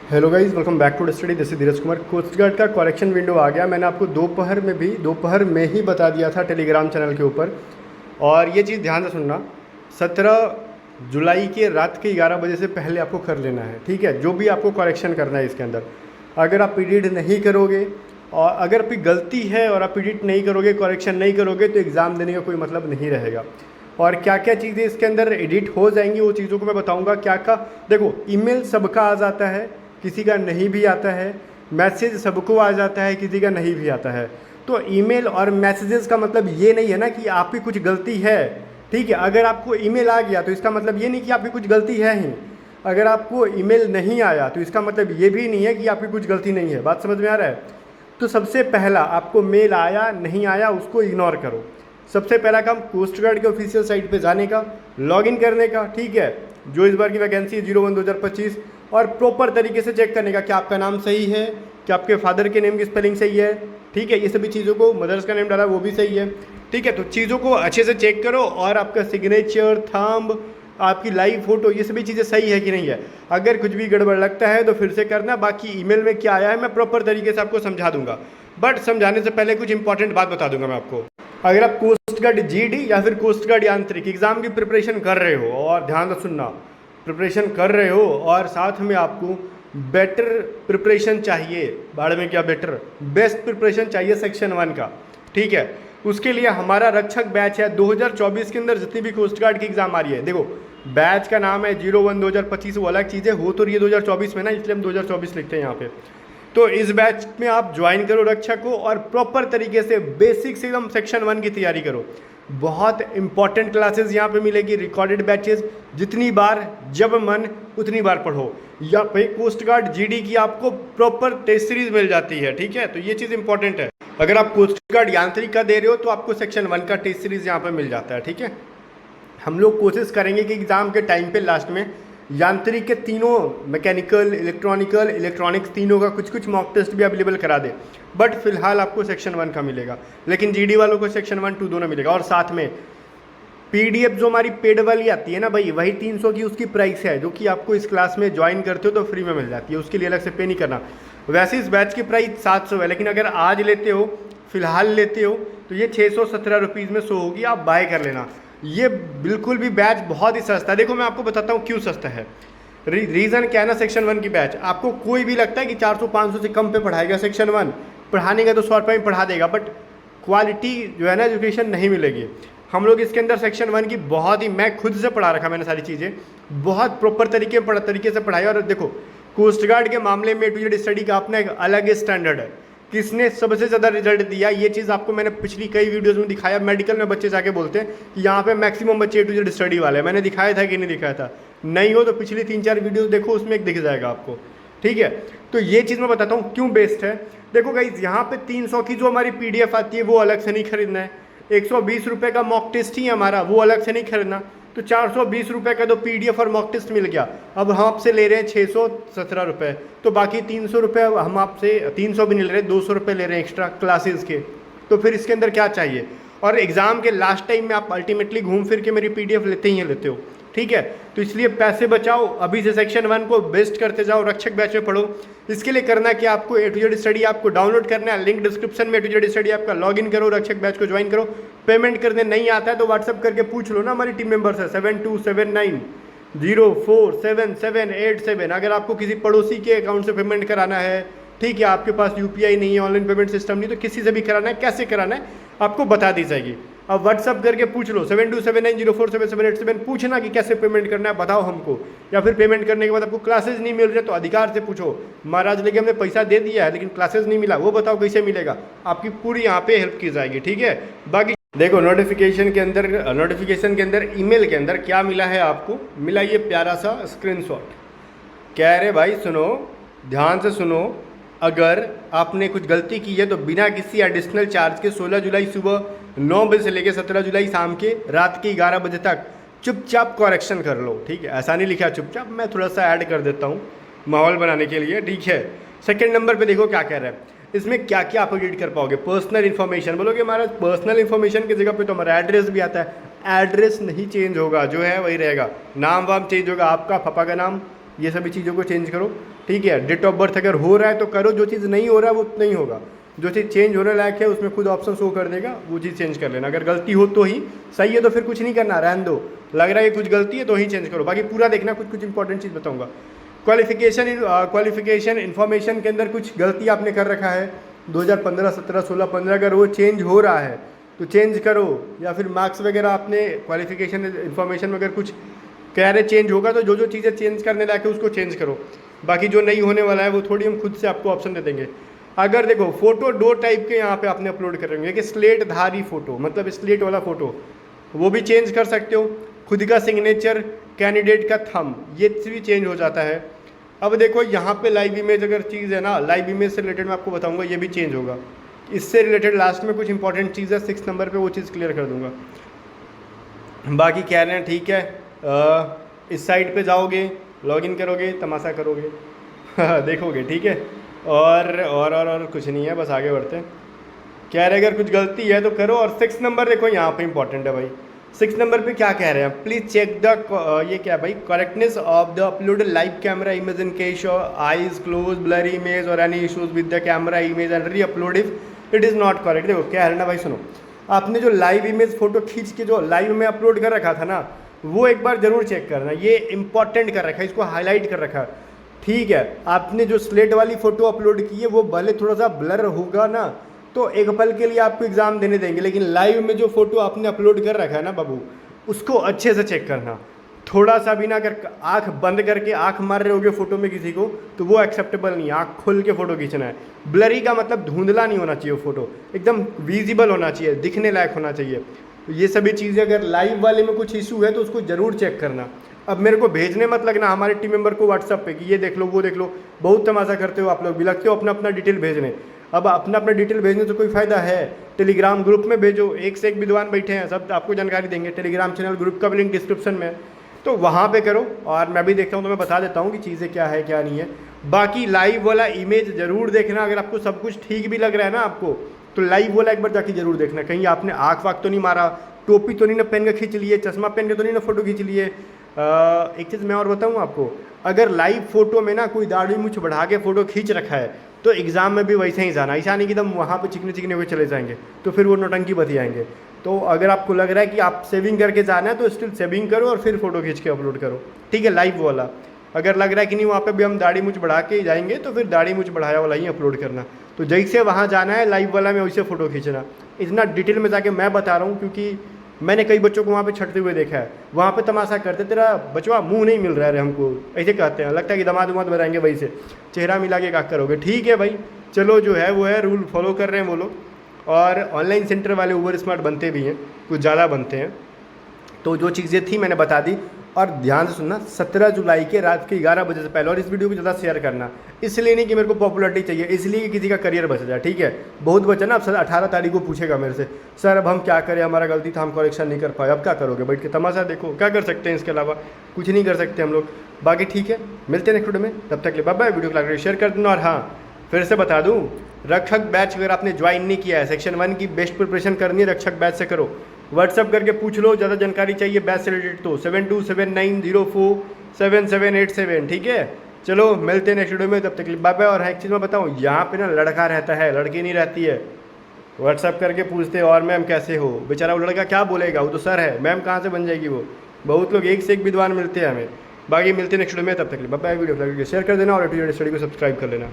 Hello guys, welcome back to study. This is Dheeraj Kumar. Coast guard का correction window आ गया। मैंने आपको दोपहर में ही बता दिया था टेलीग्राम चैनल के ऊपर। और ये चीज़ ध्यान से सुनना, 17 जुलाई के रात के 11 बजे से पहले आपको कर लेना है, ठीक है। जो भी आपको करेक्शन करना है इसके अंदर, अगर आप एडिट नहीं करोगे और अगर आपकी गलती है और आप एडिट नहीं करोगे, करेक्शन नहीं करोगे, तो एग्ज़ाम देने का कोई मतलब नहीं रहेगा। और क्या क्या चीज़ें इसके अंदर एडिट हो जाएंगी वो चीज़ों को मैं बताऊंगा। क्या क्या देखो, ईमेल सबका आ जाता है, किसी का नहीं भी आता है। मैसेज सबको आ जाता है, किसी का नहीं भी आता है। तो ईमेल और मैसेजेस का मतलब ये नहीं है ना कि आपकी कुछ गलती है, ठीक है। अगर आपको ईमेल आ गया तो इसका मतलब ये नहीं कि आपकी कुछ गलती है ही। अगर आपको ईमेल नहीं आया तो इसका मतलब ये भी नहीं है कि आपकी कुछ गलती नहीं है। बात समझ में आ रहा है? तो सबसे पहला, आपको मेल आया नहीं आया उसको इग्नोर करो। सबसे पहला काम कोस्ट गार्ड के ऑफिशियल साइट पे जाने का, लॉगिन करने का, ठीक है। जो इस बार की वैकेंसी है 01/2025, और प्रॉपर तरीके से चेक करने का कि आपका नाम सही है, कि आपके फादर के नेम की स्पेलिंग सही है, ठीक है। ये सभी चीज़ों को, मदर्स का नेम डाला वो भी सही है, ठीक है। तो चीज़ों को अच्छे से चेक करो, और आपका सिग्नेचर, थंब, आपकी लाइव फोटो, ये सभी चीज़ें सही है कि नहीं है। अगर कुछ भी गड़बड़ लगता है तो फिर से करना। बाकी ईमेल में क्या आया है मैं प्रॉपर तरीके से आपको समझा दूंगा, बट समझाने से पहले कुछ इंपॉर्टेंट बात बता दूंगा मैं आपको। अगर आप कोस्ट गार्ड जीडी या फिर कोस्ट गार्ड यांत्रिक एग्जाम की प्रिपरेशन कर रहे हो, और ध्यान से सुनना, प्रिपरेशन कर रहे हो और साथ में आपको बेटर प्रिपरेशन चाहिए, बारे में क्या बेटर, बेस्ट प्रिपरेशन चाहिए सेक्शन 1 का, ठीक है। उसके लिए हमारा रक्षक बैच है 2024 के अंदर जितनी भी कोस्ट गार्ड की एग्जाम आ रही है। देखो, बैच का नाम है 01/2025, वो अलग चीज़ है, हो तो रही है 2024 में ना, इसलिए हम 2024 लिखते हैं यहाँ पे। तो इस बैच में आप ज्वाइन करो रक्षक को, और प्रॉपर तरीके से बेसिक से एकदम सेक्शन 1 की तैयारी करो। बहुत इंपॉर्टेंट क्लासेस यहाँ पे मिलेगी, रिकॉर्डेड बैचेस, जितनी बार जब मन उतनी बार पढ़ो। या फिर कोस्ट गार्ड जीडी की आपको प्रॉपर टेस्ट सीरीज मिल जाती है, ठीक है। तो ये चीज़ इंपॉर्टेंट है। अगर आप कोस्ट गार्ड यांत्रिक का दे रहे हो तो आपको सेक्शन 1 का टेस्ट सीरीज यहाँ पर मिल जाता है, ठीक है। हम लोग कोशिश करेंगे कि एग्ज़ाम के टाइम पे लास्ट में यांत्रिक के तीनों, मैकेनिकल, इलेक्ट्रॉनिकल, इलेक्ट्रॉनिक्स, तीनों का कुछ कुछ मॉक टेस्ट भी अवेलेबल करा दे। बट फिलहाल आपको सेक्शन 1 का मिलेगा, लेकिन जीडी वालों को सेक्शन 1, 2 दोनों मिलेगा। और साथ में पीडीएफ जो हमारी पेड वाली आती है ना भाई, वही 300 की उसकी प्राइस है, जो कि आपको इस क्लास में ज्वाइन करते हो तो फ्री में मिल जाती है, उसके लिए अलग से पे नहीं करना। वैसे इस बैच की प्राइस 700 है, लेकिन अगर आज लेते हो, फिलहाल लेते हो, तो ये 617 रुपीज़ में 100 होगी, आप बाय कर लेना। ये बिल्कुल भी बैच बहुत ही सस्ता है। देखो मैं आपको बताता हूँ क्यों सस्ता है। रीज़न क्या है ना, सेक्शन 1 की बैच आपको कोई भी लगता है कि 400-500 से कम पे पढ़ाएगा सेक्शन 1, पढ़ाने का तो 100 रुपये में पढ़ा देगा, बट क्वालिटी जो है ना एजुकेशन नहीं मिलेगी। हम लोग इसके अंदर सेक्शन 1 की बहुत ही, मैं खुद से पढ़ा रखा मैंने सारी चीज़ें, बहुत प्रॉपर तरीके से पढ़ाई। और देखो, कोस्ट गार्ड के मामले में टू जेड स्टडी का अपना एक अलग स्टैंडर्ड है। किसने सबसे ज़्यादा रिजल्ट दिया, ये चीज़ आपको मैंने पिछली कई वीडियोस में दिखाया। मेडिकल में बच्चे जाके बोलते हैं कि यहाँ पे मैक्सिमम बच्चे टू जेड स्टडी वाले हैं। मैंने दिखाया था कि नहीं दिखाया था? नहीं हो तो पिछली 3-4 वीडियोस देखो, उसमें एक दिख जाएगा आपको, ठीक है। तो ये चीज़ मैं बताता हूँ क्यों बेस्ट है। देखो गाइज, यहाँ पे 300 की जो हमारी PDF आती है वो अलग से नहीं खरीदना है, 120 रुपये का मॉक टेस्ट ही है हमारा, वो अलग से नहीं खरीदना। तो 420 रुपये का तो PDF और मॉक टेस्ट मिल गया। अब हम आपसे ले रहे हैं 617 रुपये, तो बाकी 300 रुपये हम आपसे, 300 भी नहीं ले रहे, 200 रुपये ले रहे हैं एक्स्ट्रा क्लासेस के। तो फिर इसके अंदर क्या चाहिए? और एग्ज़ाम के लास्ट टाइम में आप अल्टीमेटली घूम फिर के मेरी PDF लेते ही लेते हो, ठीक है। तो इसलिए पैसे बचाओ, अभी से सेक्शन 1 को बेस्ट करते जाओ, रक्षक बैच में पढ़ो। इसके लिए करना कि आपको A to Z स्टडी आपको डाउनलोड करना है, लिंक डिस्क्रिप्शन में A to Z स्टडी आपका लॉगिन करो, रक्षक बैच को ज्वाइन करो। पेमेंट करने नहीं आता है तो व्हाट्सअप करके पूछ लो ना, हमारी टीम मेंबर्स है 7279047787। अगर आपको किसी पड़ोसी के अकाउंट से पेमेंट कराना है, ठीक है, आपके पास UPI नहीं है, ऑनलाइन पेमेंट सिस्टम नहीं, तो किसी से भी कराना है, कैसे कराना है आपको बता दी जाएगी। अब व्हाट्सअप करके पूछ लो 7279047787, पूछना कि कैसे पेमेंट करना है, बताओ हमको। या फिर पेमेंट करने के बाद आपको क्लासेस नहीं मिल रहे तो अधिकार से पूछो, महाराज लेकिन हमने पैसा दे दिया है लेकिन क्लासेस नहीं मिला, वो बताओ कैसे मिलेगा, आपकी पूरी यहाँ पे हेल्प की जाएगी, ठीक है। बाकी देखो, नोटिफिकेशन के अंदर ईमेल के अंदर क्या मिला है आपको, मिला ये प्यारा सा स्क्रीनशॉट। कह रहे भाई सुनो, ध्यान से सुनो, अगर आपने कुछ गलती की है तो बिना किसी एडिशनल चार्ज के 16 जुलाई सुबह 9 बजे से लेकर 17 जुलाई शाम के रात के 11 बजे तक चुपचाप करेक्शन कर लो, ठीक है। ऐसा नहीं लिखा चुपचाप, मैं थोड़ा सा ऐड कर देता हूँ माहौल बनाने के लिए, ठीक है। सेकंड नंबर पे देखो क्या कह रहा है, इसमें क्या क्या आप एडिट कर पाओगे। पर्सनल इन्फॉर्मेशन, बोलोगे महाराज पर्सनल इन्फॉर्मेशन की जगह पे तो हमारा एड्रेस भी आता है, एड्रेस नहीं चेंज होगा, जो है वही रहेगा। नाम वाम चेंज होगा, आपका पापा का नाम, ये सभी चीज़ों को चेंज करो, ठीक है। डेट ऑफ बर्थ अगर हो रहा है तो करो, जो चीज़ नहीं हो रहा है वो नहीं होगा। जो चीज़ चेंज होने लायक है उसमें खुद ऑप्शन शो कर देगा, वो चीज़ चेंज कर लेना। अगर गलती हो तो ही, सही है तो फिर कुछ नहीं करना, रहने दो। लग रहा है कि कुछ गलती है तो ही चेंज करो, बाकी पूरा देखना। कुछ इंपॉर्टेंट चीज़ बताऊँगा। क्वालिफिकेशन इन्फॉर्मेशन के अंदर कुछ गलती आपने कर रखा है 2015, 17, 16, 15, अगर वो चेंज हो रहा है तो चेंज करो। या फिर मार्क्स वगैरह आपने क्वालिफिकेशन इन्फॉर्मेशन में अगर कुछ कह रहे चेंज होगा तो जो चीज़ें चेंज करने लायक है उसको चेंज करो। बाकी जो नहीं होने वाला है वो थोड़ी हम खुद से आपको ऑप्शन दे देंगे। अगर देखो फोटो 2 टाइप के यहाँ पे आपने अपलोड करेंगे, कि स्लेट धारी फोटो, मतलब स्लेट वाला फोटो, वो भी चेंज कर सकते हो। खुद का सिग्नेचर, कैंडिडेट का थंब, ये भी चेंज हो जाता है। अब देखो यहाँ पे लाइव इमेज अगर चीज़ है ना, लाइव इमेज से रिलेटेड मैं आपको बताऊंगा, ये भी चेंज होगा। इससे रिलेटेड लास्ट में कुछ इंपॉर्टेंट चीज़ है 6 नंबर पे, वो चीज़ क्लियर कर दूंगा। बाकी कह रहे हैं ठीक है, इस साइट पे जाओगे, लॉगिन करोगे, तमाशा करोगे देखोगे, ठीक है। और कुछ नहीं है, बस आगे बढ़ते हैं। कह रहे अगर कुछ गलती है तो करो। और 6 नंबर देखो यहाँ पे इंपॉर्टेंट है भाई। 6 नंबर पे क्या कह रहे हैं, प्लीज़ चेक द ये क्या भाई, correctness of the upload live camera image in case your eyes close, blur image और any issues with the camera image and re upload if it is not correct. देखो क्या है ना भाई, सुनो, आपने जो लाइव इमेज फोटो खींच के जो लाइव में अपलोड कर रखा था ना, वो एक बार ज़रूर चेक करना। ये इंपॉर्टेंट कर रखा है, इसको हाईलाइट कर रखा है, ठीक है। आपने जो स्लेट वाली फ़ोटो अपलोड की है वो भले थोड़ा सा ब्लर होगा ना, तो एक पल के लिए आपको एग्ज़ाम देने देंगे, लेकिन लाइव में जो फ़ोटो आपने अपलोड कर रखा है ना बाबू, उसको अच्छे से चेक करना। थोड़ा सा भी ना, अगर आँख बंद करके आँख मार रहे होगे फ़ोटो में किसी को, तो वो एक्सेप्टेबल नहीं है। आँख खोल के फ़ोटो खींचना है। ब्लरी का मतलब धुंधला नहीं होना चाहिए, फ़ोटो एकदम विजिबल होना चाहिए, दिखने लायक होना चाहिए। ये सभी चीज़ें अगर लाइव वाले में कुछ इशू है तो उसको ज़रूर चेक करना। अब मेरे को भेजने मत लगना हमारे टीम मेंबर को व्हाट्सअप पे कि ये देख लो वो देख लो, बहुत तमाशा करते हो आप लोग भी, लगते हो अपना अपना डिटेल भेजने। अब अपना अपना डिटेल भेजने से कोई फ़ायदा है? टेलीग्राम ग्रुप में भेजो, एक से एक विद्वान बैठे हैं, सब आपको जानकारी देंगे। टेलीग्राम चैनल ग्रुप का भी लिंक डिस्क्रिप्शन में है, तो वहाँ पे करो। और मैं भी देखता हूँ तो मैं बता देता हूँ कि चीज़ें क्या है क्या नहीं है। बाकी लाइव वाला इमेज ज़रूर देखना। अगर आपको सब कुछ ठीक भी लग रहा है ना आपको, तो लाइव वाला एक बार जाके जरूर देखना, कहीं आपने आँख वाख तो नहीं मारा, टोपी तो नहीं ना पहन के खींच लिए, चश्मा पहन के तो नहीं ना फ़ोटो खींच लिए। एक चीज़ मैं और बताऊँ आपको, अगर लाइव फ़ोटो में ना कोई दाढ़ी मूँछ बढ़ा के फ़ोटो खींच रखा है तो एग्ज़ाम में भी वैसे ही जाना, ऐसा नहीं कि एकदम वहाँ पे चिकने चिकने हुए चले जाएंगे, तो फिर वो नौटंकी बती आएंगे। तो अगर आपको लग रहा है कि आप सेविंग करके जाना है तो स्टिल सेविंग करो और फिर फ़ोटो खींच के अपलोड करो, ठीक है, लाइव वाला। अगर लग रहा है कि नहीं वहाँ पे भी हम दाढ़ी मूँछ बढ़ा के जाएंगे तो फिर दाढ़ी मूँछ बढ़ाया वाला ही अपलोड करना। तो जैसे वहाँ जाना है लाइव वाला में वैसे फ़ोटो खींचना। इतना डिटेल में जाके मैं बता रहा हूँ क्योंकि मैंने कई बच्चों को वहाँ पे छटते हुए देखा है। वहाँ पे तमाशा करते, तेरा बचवा मुंह नहीं मिल रहा है हमको, ऐसे कहते हैं, लगता है कि दमाद उमाद बनाएंगे, वही से चेहरा मिला के क्या करोगे। ठीक है भाई, चलो जो है वो है, रूल फॉलो कर रहे हैं वो लोग। और ऑनलाइन सेंटर वाले ओवर स्मार्ट बनते भी हैं, कुछ ज़्यादा बनते हैं। तो जो चीज़ें थी मैंने बता दी। और ध्यान से सुनना, 17 जुलाई के रात के 11 बजे से पहले, और इस वीडियो को ज़्यादा शेयर करना, इसलिए नहीं कि मेरे को पॉपुलैरिटी चाहिए, इसलिए कि किसी का करियर बच जाए, ठीक है। बहुत बच्चा ना अब 18 तारीख को पूछेगा मेरे से, सर अब हम क्या करें, हमारा गलती था, हम करेक्शन नहीं कर पाए, अब क्या करोगे, बैठ के तमाशा देखो, क्या कर सकते हैं, इसके अलावा कुछ नहीं कर सकते हम लोग। बाकी ठीक है, मिलते हैं नेक्स्ट वीडियो में, तब तक के लिए बाय बाय। वीडियो को लाइक शेयर कर देना। और हाँ, फिर से बता दूँ, रक्षक बैच अगर आपने ज्वाइन नहीं किया है, सेक्शन 1 की बेस्ट प्रिपरेशन करनी है, रक्षक बैच से करो। व्हाट्सअप करके पूछ लो, ज़्यादा जानकारी चाहिए बैच से रिलेटेड तो 7279047787, ठीक है। चलो मिलते हैं नेक्स्ट वीडियो में, तब तक बाय बाय। और एक चीज़ मैं बताऊँ, यहाँ पे ना लड़का रहता है, लड़की नहीं रहती है। व्हाट्सअप करके पूछते हैं और मैम कैसे हो, बेचारा वो लड़का क्या बोलेगा, वो तो सर है, मैम कहाँ से बन जाएगी वो। बहुत लोग एक से एक विद्वान मिलते हैं हमें। बाकी मिलते हैं नेक्स्ट वीडियो में, तब तक बाय बाय। वीडियो शेयर कर देना और स्टडी को सब्सक्राइब कर लेना।